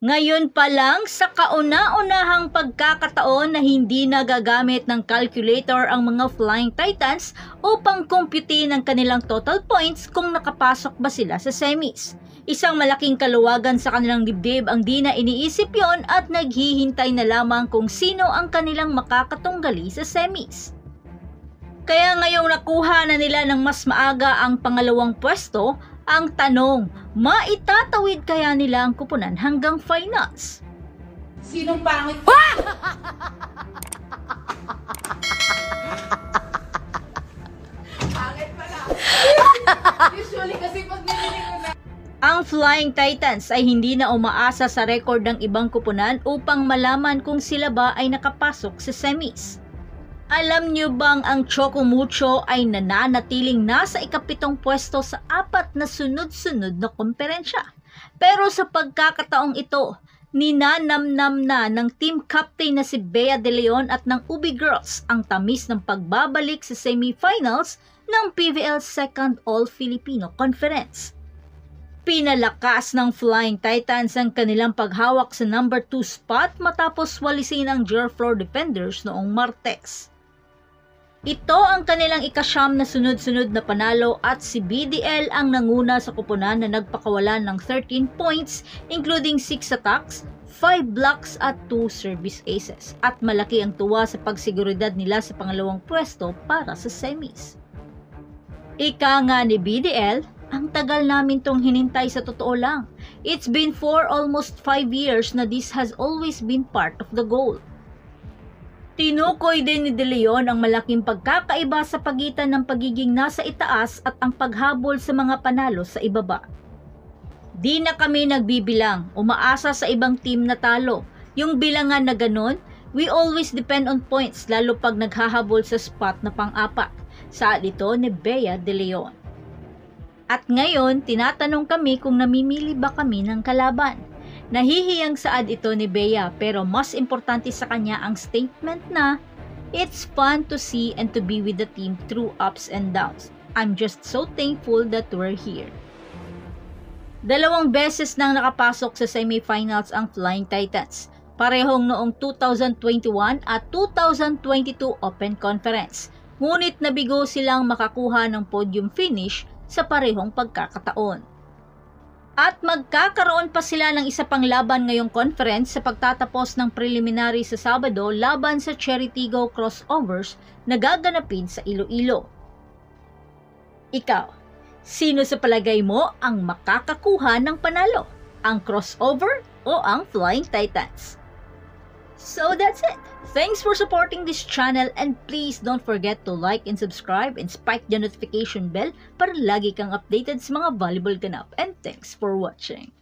Ngayon pa lang sa kauna-unahang pagkakataon na hindi nagagamit ng calculator ang mga Flying Titans upang kumputin ang kanilang total points kung nakapasok ba sila sa semis. Isang malaking kaluwagan sa kanilang dibdib ang di na iniisip yon at naghihintay na lamang kung sino ang kanilang makakatunggali sa semis. Kaya ngayong nakuha na nila ng mas maaga ang pangalawang pwesto, ang tanong, maitatawid kaya nila ang kupunan hanggang finals? Sinong pangit? Pangit pala. Usually kasi pag nilinig ko na. Ang Flying Titans ay hindi na umaasa sa record ng ibang kupunan upang malaman kung sila ba ay nakapasok sa semis. Alam nyo bang ang Choco Mucho ay nananatiling nasa ikapitong pwesto sa 4 na sunod-sunod na komperensya? Pero sa pagkakataong ito, ninanamnam na ng team captain na si Bea De Leon at ng Ubi Girls ang tamis ng pagbabalik sa semifinals ng PVL Second All-Filipino Conference. Pinalakas ng Flying Titans ang kanilang paghawak sa number 2 spot matapos walisin ang Jewel Floor Defenders noong Martes. Ito ang kanilang ikasyam na sunod-sunod na panalo at si BDL ang nanguna sa kupunan na nagpakawalan ng 13 points including 6 attacks, 5 blocks at 2 service aces. At malaki ang tuwa sa pagsiguridad nila sa pangalawang pwesto para sa semis. Ika nga ni BDL, ang tagal namin tong hinintay sa totoo lang. It's been for almost 5 years na this has always been part of the goal. Tinukoy din ni De Leon ang malaking pagkakaiba sa pagitan ng pagiging nasa itaas at ang paghabol sa mga panalo sa ibaba. Di na kami nagbibilang, umaasa sa ibang team na talo. Yung bilangan na ganun, we always depend on points lalo pag naghahabol sa spot na pang-apat. Saad ito ni Bea De Leon. At ngayon, tinatanong kami kung namimili ba kami ng kalaban. Nahihiyang saad ito ni Bea pero mas importante sa kanya ang statement na it's fun to see and to be with the team through ups and downs. I'm just so thankful that we're here. 2 beses nang nakapasok sa semifinals ang Flying Titans, parehong noong 2021 at 2022 Open Conference. Ngunit nabigo silang makakuha ng podium finish sa parehong pagkakataon. At magkakaroon pa sila ng isa pang laban ngayong conference sa pagtatapos ng preliminary sa Sabado laban sa Cherry-Tigo Crossovers na gaganapin sa Iloilo. Ikaw, sino sa palagay mo ang makakakuha ng panalo? Ang crossover o ang Flying Titans? So that's it. Thanks for supporting this channel and please don't forget to like and subscribe and spike the notification bell para lagi kang updated sa mga volleyball ganap. And thanks for watching.